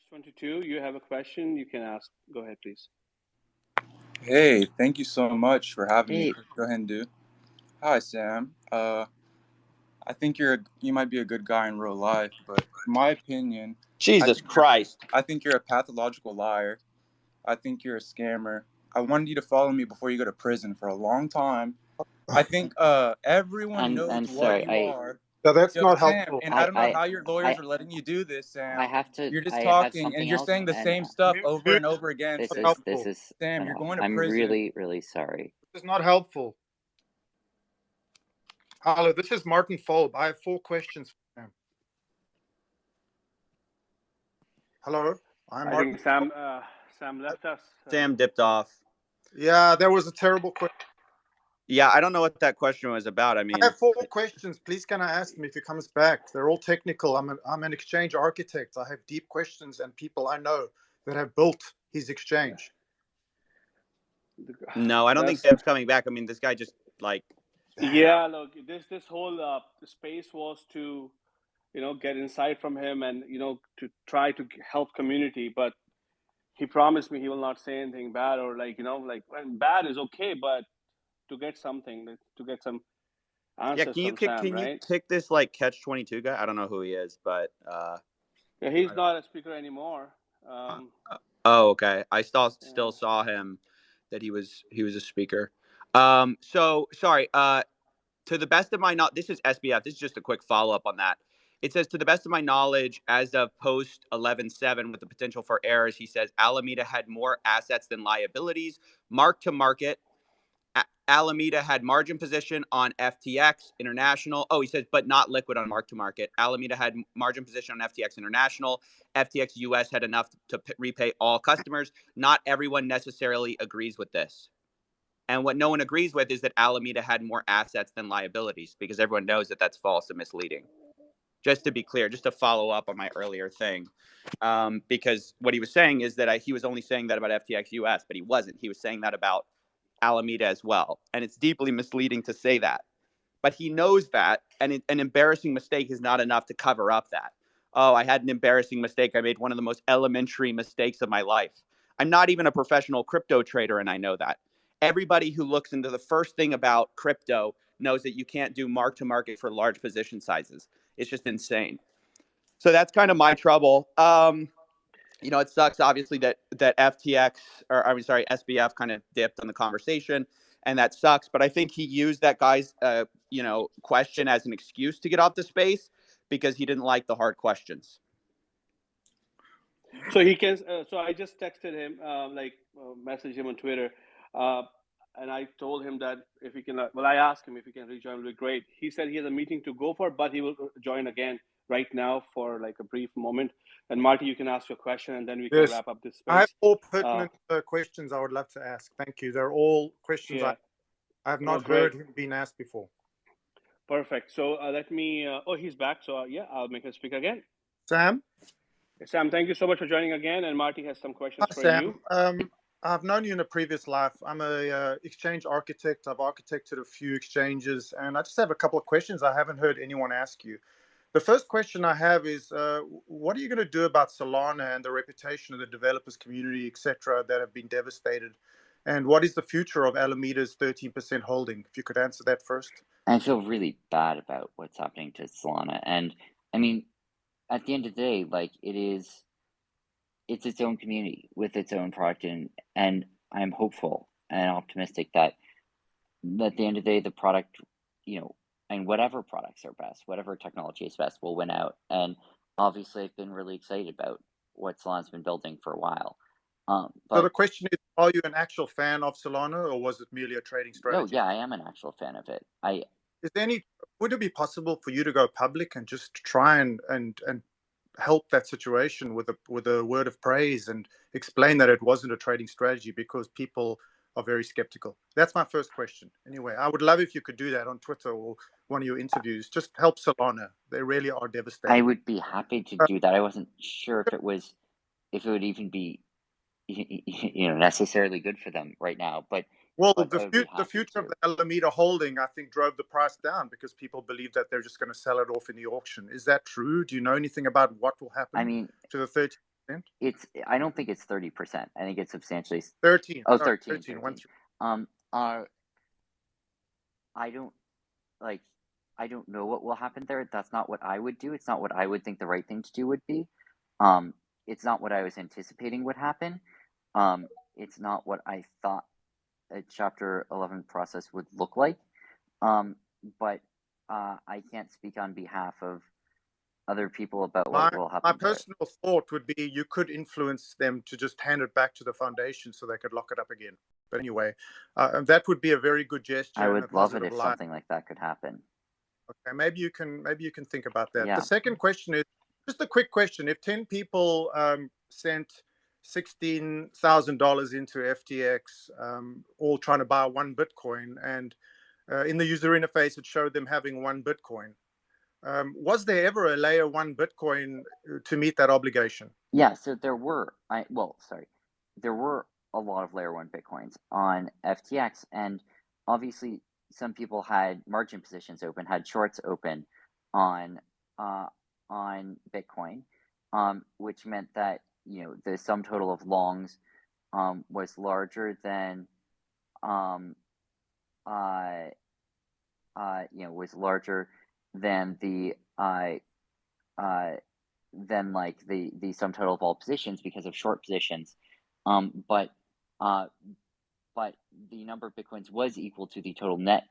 22, you have a question, you can ask. Go ahead, please. Hey, thank you so much for having me. Hey, Go ahead and do. Hi, Sam. I think you might be a good guy in real life, but in my opinion, I Jesus think you're, Christ. I think you're a pathological liar. I think you're a scammer. I wanted you to follow me before you go to prison for a long time. I think everyone knows I'm what sorry. you are. No, that's Yo, not Sam, helpful. and I don't know how your I lawyers are letting you do this, I Sam. have to. You're just I have talking and something you're else, saying the and same stuff over Dude, and over again, this not Sam. is helpful. Sam, you're no. going to I'm prison. really sorry. This is not helpful. Hello, this is Martin Folb. I have 4 questions for him. Hello, I'm I Martin. think Sam left us. Sam dipped off. Yeah, that was a terrible question. Yeah, I don't know what that question was about. I I mean, have 4 questions. Please, can I ask him if he comes back? They're all technical. I'm an exchange architect. I have deep questions and people I know that have built his exchange. no, I don't think That's Sam's coming back. I mean, this guy just like, yeah. Look, this whole space was to get insight from him and to try to help community, but he promised me he will not say anything bad or well, bad is okay, but to get something, to get some yeah. answers from Sam, Can you right? kick this like catch-22 guy? I don't know who he is, but Yeah, he's not a speaker anymore. oh, okay. I still Yeah. saw him that he was a speaker. So sorry. To the best of my knowledge, this is SBF. This is just a quick follow up on that. It says, to the best of my knowledge, as of post 11/7, with the potential for errors, he says Alameda had more assets than liabilities. Mark to market, Alameda had margin position on FTX International. Oh, he says, but not liquid on mark to market. Alameda had margin position on FTX International. FTX US had enough to repay all customers. Not everyone necessarily agrees with this. And what no one agrees with is that Alameda had more assets than liabilities, because everyone knows that that's false and misleading. Just to be clear, just to follow up on my earlier thing, because what he was saying is that he was only saying that about FTX US, but he wasn't. He was saying that about Alameda as well. And it's deeply misleading to say that. But he knows that, and an embarrassing mistake is not enough to cover up that. Oh, I had an embarrassing mistake. I made one of the most elementary mistakes of my life. I'm not even a professional crypto trader, and I know that. Everybody who looks into the first thing about crypto knows that you can't do mark to market for large position sizes. It's just insane. So that's kind of my trouble. It sucks obviously that FTX, or I'm sorry, SBF kind of dipped on the conversation, and that sucks. But I think he used that guy's question as an excuse to get off the space because he didn't like the hard questions. So he can. So I just texted him, messaged him on Twitter, and I told him that if he can. Well, I asked him if he can rejoin. It would be great. He said he has a meeting to go for, but he will join again right now for like a brief moment. And Marty, you can ask your question, and then we can Yes, wrap up this space. I have 4 pertinent questions I would love to ask. Thank you. They're all questions Yeah. I have not heard him being asked before. Perfect. So let me. He's back. So yeah, I'll make him speak again. Sam? Sam, thank you so much for joining again. And Marty has some questions Hi, for Sam. you. I've known you in a previous life. I'm a exchange architect. I've architected a few exchanges, and I just have a couple of questions I haven't heard anyone ask you. The first question I have is, what are you going to do about Solana and the reputation of the developers community, etc., that have been devastated? And what is the future of Alameda's 13% holding? If you could answer that first. I feel really bad about what's happening to Solana, and I mean, at the end of the day, like it's its own community with its own product, and I'm hopeful and optimistic that at the end of the day, the product, and whatever products are best, whatever technology is best, will win out. And obviously, I've been really excited about what Solana's been building for a while. So the question is, are you an actual fan of Solana, or was it merely a trading strategy? Oh, yeah, I am an actual fan of it. Would it be possible for you to go public and just try and help that situation with a word of praise and explain that it wasn't a trading strategy, because people are very skeptical? That's my first question. Anyway, I would love if you could do that on Twitter or one of your interviews. Just help Solana. They really are devastated. I would be happy to do that. I wasn't sure if it would even be necessarily good for them right now, but the future of the Alameda holding, I think, drove the price down because people believe that they're just going to sell it off in the auction. Is that true? Do you know anything about what will happen to the 30% I don't think it's 30%. I think it's substantially 13. Oh, Sorry, 13. 13. I don't know what will happen there. That's not what I would do. It's not what I would think the right thing to do would be. It's not what I was anticipating would happen. It's not what I thought a Chapter 11 process would look like. But I can't speak on behalf of other people about what will happen. My personal thought would be you could influence them to just hand it back to the foundation so they could lock it up again. But anyway, that would be a very good gesture. I would and a love it positive if light. something like that could happen. Okay, maybe you can think about that. Yeah. The second question is just a quick question. If 10 people sent $16,000 into FTX, all trying to buy one Bitcoin, and in the user interface it showed them having one Bitcoin, was there ever a layer 1 Bitcoin to meet that obligation? Yeah, so there were there were a lot of layer 1 Bitcoins on FTX, and obviously some people had margin positions open, had shorts open on Bitcoin, which meant that the sum total of longs was larger than was larger than the than like the sum total of all positions because of short positions, but the number of Bitcoins was equal to the total net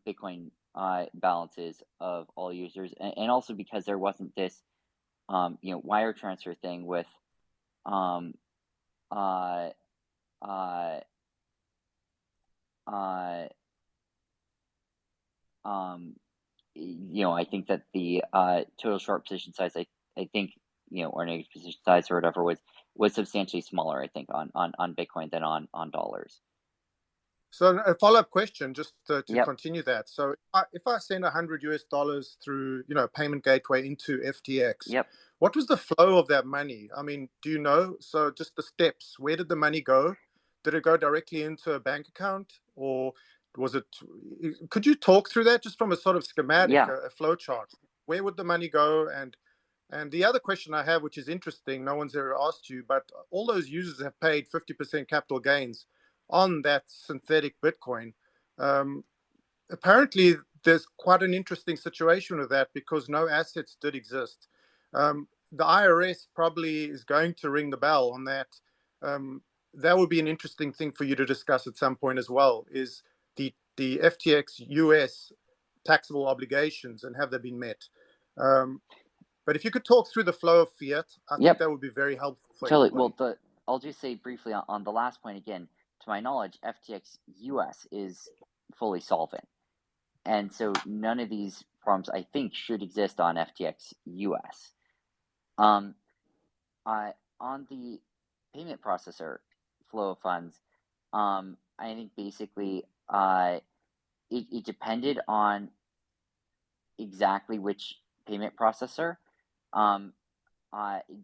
Bitcoin balances of all users, and also because there wasn't this wire transfer thing with um, uh, uh, uh, I think that the total short position size, I think, or negative position size or whatever was substantially smaller, I think, on Bitcoin than on dollars. So a follow-up question, just to Yep. continue that. So if I send $100 through, payment gateway into FTX, Yep. what was the flow of that money? I mean, do you know? So just the steps. Where did the money go? Did it go directly into a bank account, or was it? Could you talk through that just from a sort of schematic, Yeah. a flow chart? Where would the money go? And the other question I have, which is interesting, no one's ever asked you, but all those users have paid 50% capital gains on that synthetic Bitcoin. Apparently, there's quite an interesting situation with that because no assets did exist. The IRS probably is going to ring the bell on that. That would be an interesting thing for you to discuss at some point as well, is the FTX US taxable obligations and have they been met? But if you could talk through the flow of fiat, I think that would be very helpful for Totally. everybody. Well, I'll just say briefly on the last point again. To my knowledge, FTX US is fully solvent, and so none of these problems I think should exist on FTX US. On the payment processor flow of funds, I think basically it depended on exactly which payment processor.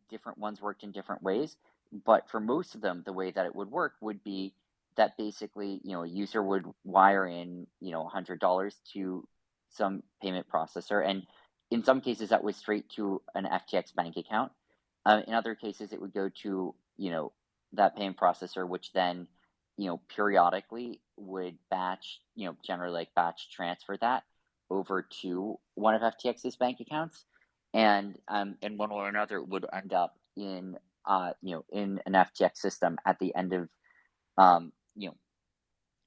Different ones worked in different ways, but for most of them, the way that it would work would be that basically, a user would wire in, $100 to some payment processor, and in some cases that was straight to an FTX bank account. In other cases, it would go to, that payment processor, which then, periodically would batch, generally like batch transfer that over to one of FTX's bank accounts, and one way or another would end up in in an FTX system at the end of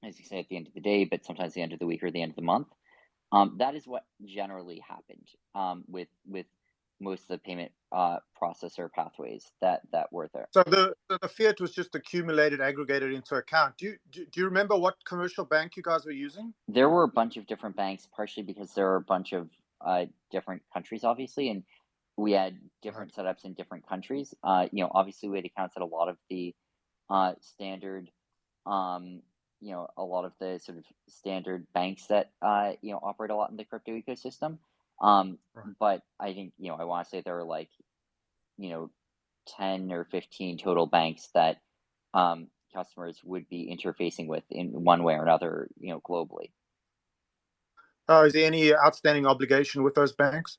as you say, at the end of the day, but sometimes the end of the week or the end of the month. That is what generally happened with most of the payment processor pathways that were there. So the fiat was just accumulated, aggregated into account. Do you remember what commercial bank you guys were using? There were a bunch of different banks, partially because there are a bunch of different countries, obviously, and we had different setups in different countries. Obviously, we had accounts at a lot of the standard, a lot of the sort of standard banks that operate a lot in the crypto ecosystem. But I think I want to say there were like 10 or 15 total banks that customers would be interfacing with in one way or another, globally. Is there any outstanding obligation with those banks?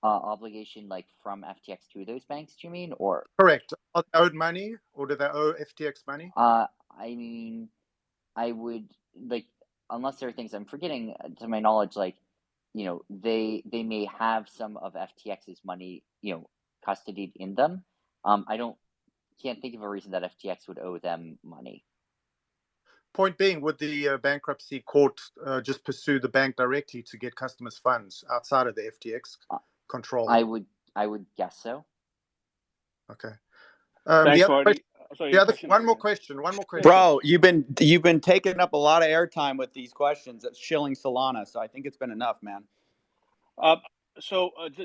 obligation like from FTX to those banks, do you mean? Or Correct. Are they owed money, or do they owe FTX money? I mean, I would like, unless there are things I'm forgetting, to my knowledge, like, they may have some of FTX's money, custodied in them. I can't think of a reason that FTX would owe them money. Point being, would the bankruptcy court just pursue the bank directly to get customers' funds outside of the FTX control? I would guess so. Okay. Thanks, The other Marty. question, one more question. Bro, you've been taking up a lot of airtime with these questions. That's shilling Solana, so I think it's been enough, man.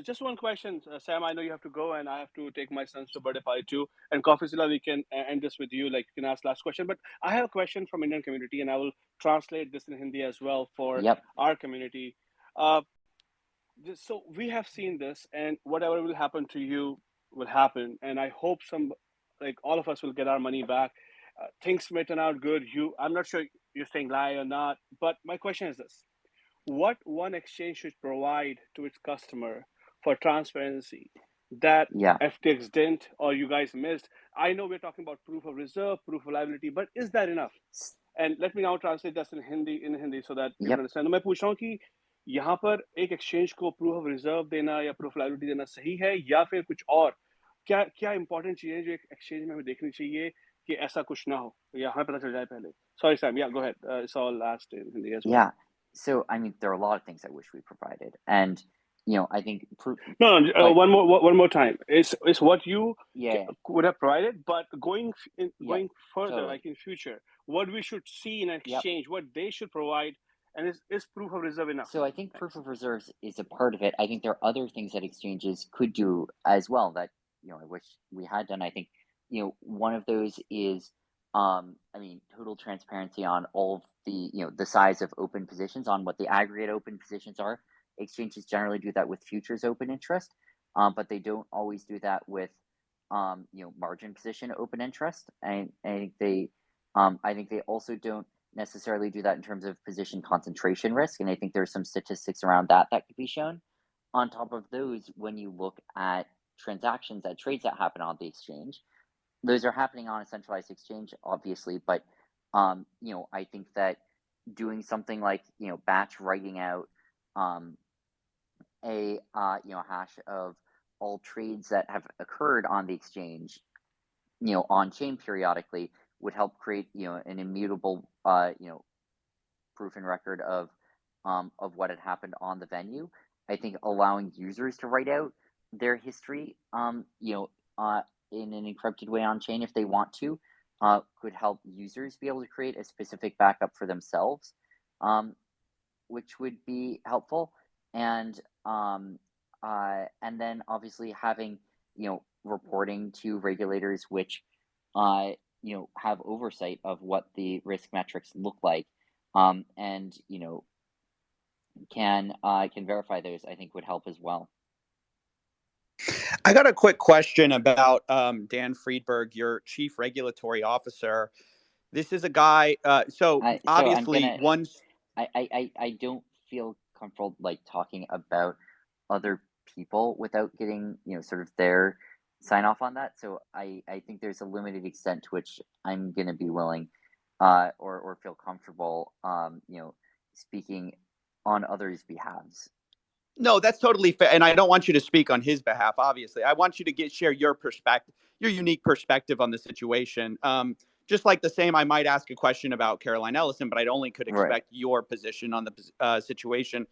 Just one question, Sam. I know you have to go, and I have to take my sons to birthday party too. And CoffeeZilla, we can end this with you. Like, you can ask last question. But I have a question from Indian community, and I will translate this in Hindi as well for our community. So we have seen this, and whatever will happen to you will happen. And I hope all of us will get our money back. Things may turn out good. I'm not sure you're saying lie or not, but my question is this: what one exchange should provide to its customer for transparency that FTX didn't or you guys missed? I know we're talking about proof of reserve, proof of liability, but is that enough? And let me now translate this in Hindi so that you understand. मैं पूछ रहा हूँ कि यहाँ पर एक exchange को proof of reserve देना या proof of liability देना सही है या फिर कुछ और? क्या important चीजें जो एक exchange में हमें देखनी चाहिए कि ऐसा कुछ ना हो या हमें पता चल जाए पहले? Sorry, Sam. Yeah, go ahead. It's all asked in Hindi as well. Yeah. So, I mean, there are a lot of things I wish we provided, and I think one more time. It's what you would have provided, but going further, like in future, what we should see in exchange, what they should provide, and is proof of reserve enough? So I think proof of reserves is a part of it. I think there are other things that exchanges could do as well that I wish we had done. I think one of those is total transparency on all of the size of open positions, on what the aggregate open positions are. Exchanges generally do that with futures open interest, but they don't always do that with margin position open interest. And I think they also don't necessarily do that in terms of position concentration risk. And I think there's some statistics around that could be shown. On top of those, when you look at transactions, at trades that happen on the exchange, those are happening on a centralized exchange, obviously, but I think that doing something like batch writing out a hash of all trades that have occurred on the exchange, on chain periodically would help create an immutable proof and record of what had happened on the venue. I think allowing users to write out their history in an encrypted way on chain if they want to could help users be able to create a specific backup for themselves, which would be helpful. And then obviously having reporting to regulators which have oversight of what the risk metrics look like, and can verify those, I think would help as well. I got a quick question about Dan Friedberg, your chief regulatory officer. This is a guy. Obviously, I don't feel comfortable talking about other people without getting sort of their sign off on that. So I think there's a limited extent to which I'm going to be willing or feel comfortable speaking on others' behalves. No, that's totally fair. And I don't want you to speak on his behalf, obviously. I want you to share your perspective, your unique perspective on the situation. Just like the same, I might ask a question about Caroline Ellison, but I only could expect your position on the situation.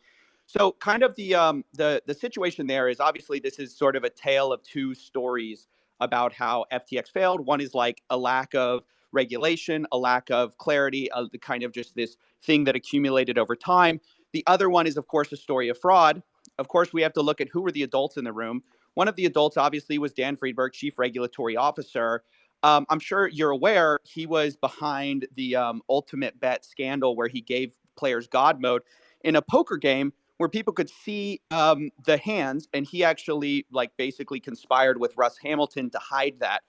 So kind of the situation there is obviously this is sort of a tale of two stories about how FTX failed. One is like a lack of regulation, a lack of clarity, the kind of just this thing that accumulated over time. The other one is, of course, a story of fraud. Of course, we have to look at who were the adults in the room. One of the adults, obviously, was Dan Friedberg, chief regulatory officer. I'm sure you're aware he was behind the ultimate bet scandal where he gave players God mode in a poker game where people could see the hands, and he actually basically conspired with Russ Hamilton to hide that.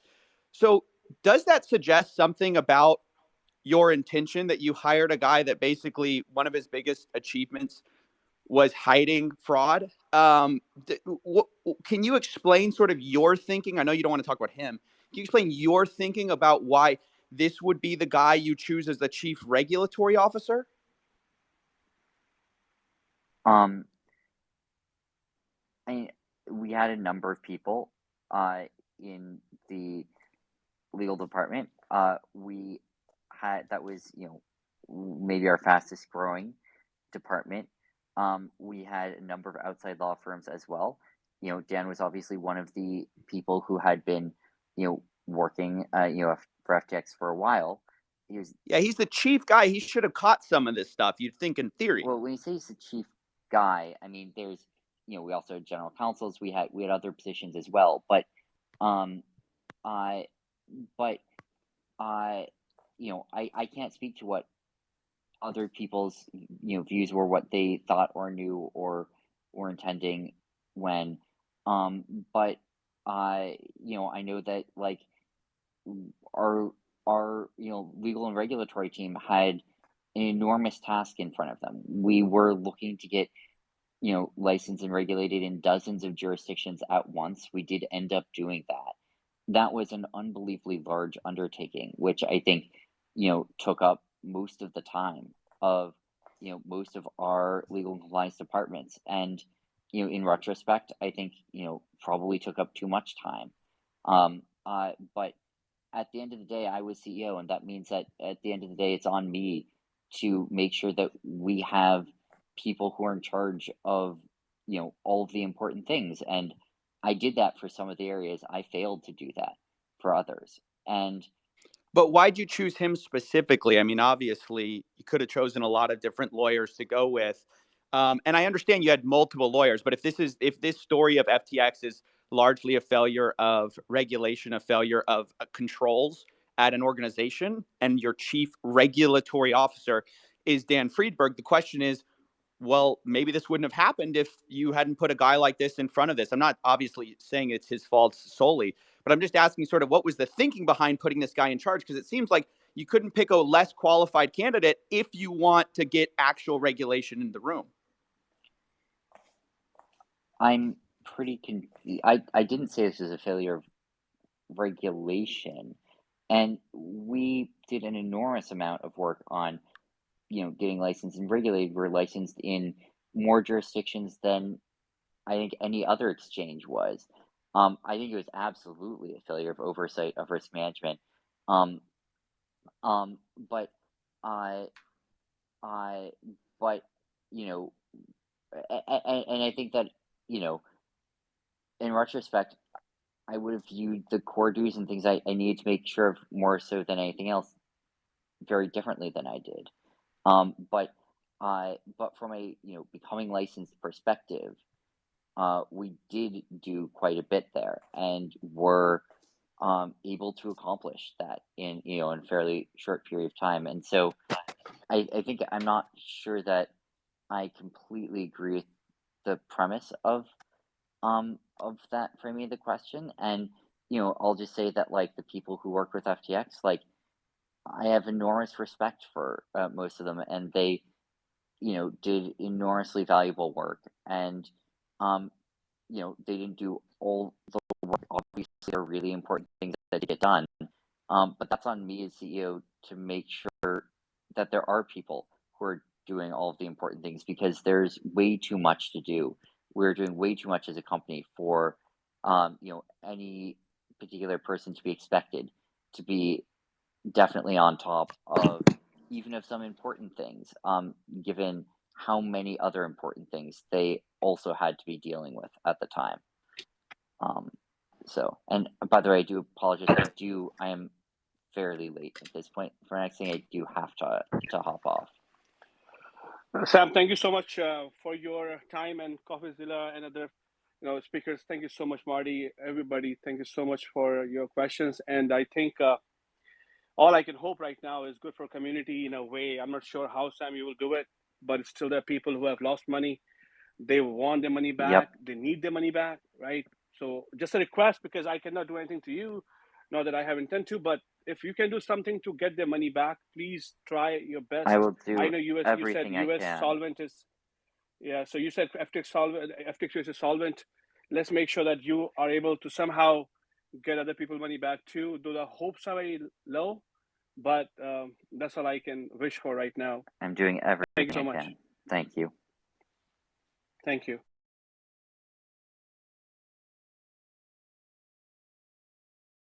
So does that suggest something about your intention that you hired a guy that basically one of his biggest achievements was hiding fraud. Can you explain sort of your thinking? I know you don't want to talk about him. Can you explain your thinking about why this would be the guy you choose as the chief regulatory officer? We had a number of people in the legal department. We had, that was, maybe our fastest growing department. We had a number of outside law firms as well. Dan was obviously one of the people who had been, working, for FTX for a while. He's the chief guy. He should have caught some of this stuff, you'd think, in theory. Well, when you say he's the chief guy, I mean, there's, we also had general counsels. We had other positions as well, but, I can't speak to what other people's, views were, what they thought or knew or were intending when, but, I know that, like, our legal and regulatory team had an enormous task in front of them. We were looking to get, licensed and regulated in dozens of jurisdictions at once. We did end up doing that. That was an unbelievably large undertaking, which I think, took up most of the time of, most of our legal and compliance departments. And, in retrospect, I think, probably took up too much time. But at the end of the day, I was CEO, and that means that at the end of the day, it's on me to make sure that we have people who are in charge of, all of the important things. And I did that for some of the areas. I failed to do that for others. But why'd you choose him specifically? I mean, obviously, you could have chosen a lot of different lawyers to go with. And I understand you had multiple lawyers, but if this story of FTX is largely a failure of regulation, a failure of controls at an organization, and your chief regulatory officer is Dan Friedberg, the question is, well, maybe this wouldn't have happened if you hadn't put a guy like this in front of this. I'm not obviously saying it's his fault solely, but I'm just asking sort of what was the thinking behind putting this guy in charge? Because it seems like you couldn't pick a less qualified candidate if you want to get actual regulation in the room. I'm pretty I didn't say this was a failure of regulation, and we did an enormous amount of work on, getting licensed and regulated. We're licensed in more jurisdictions than I think any other exchange was. I think it was absolutely a failure of oversight of risk management. But and I think that, in retrospect, I would have viewed the core duties and things I needed to make sure of more so than anything else very differently than I did. But from a, becoming licensed perspective, we did do quite a bit there, and were able to accomplish that in a fairly short period of time. And so I think I'm not sure that I completely agree with the premise of that framing of the question. And I'll just say that, like, the people who work with FTX, like, I have enormous respect for most of them, and they did enormously valuable work. And they didn't do all the work. Obviously, there are really important things that get done, but that's on me as CEO to make sure that there are people who are doing all of the important things, because there's way too much to do. We're doing way too much as a company for any particular person to be expected to be definitely on top of even of some important things, given how many other important things they also had to be dealing with at the time. And by the way, I do apologize. I am fairly late at this point. For next thing, I do have to hop off. Sam, thank you so much for your time, and CoffeeZilla and other speakers. Thank you so much, Marty. Everybody, thank you so much for your questions. And I think all I can hope right now is good for community in a way. I'm not sure how, Sam, you will do it, but it's still there are people who have lost money. They want their money back. Yep. They need their money back, right? So just a request, because I cannot do anything to you, not that I have intent to, but if you can do something to get their money back, please try your best. I will do I know everything you said I US can. solvent is, Yeah. So you said FTX is solvent. Let's make sure that you are able to somehow get other people money back too. Though the hopes are very low, but that's all I can wish for right now. I'm doing everything Thank you so I much. can. Thank you. Thank you.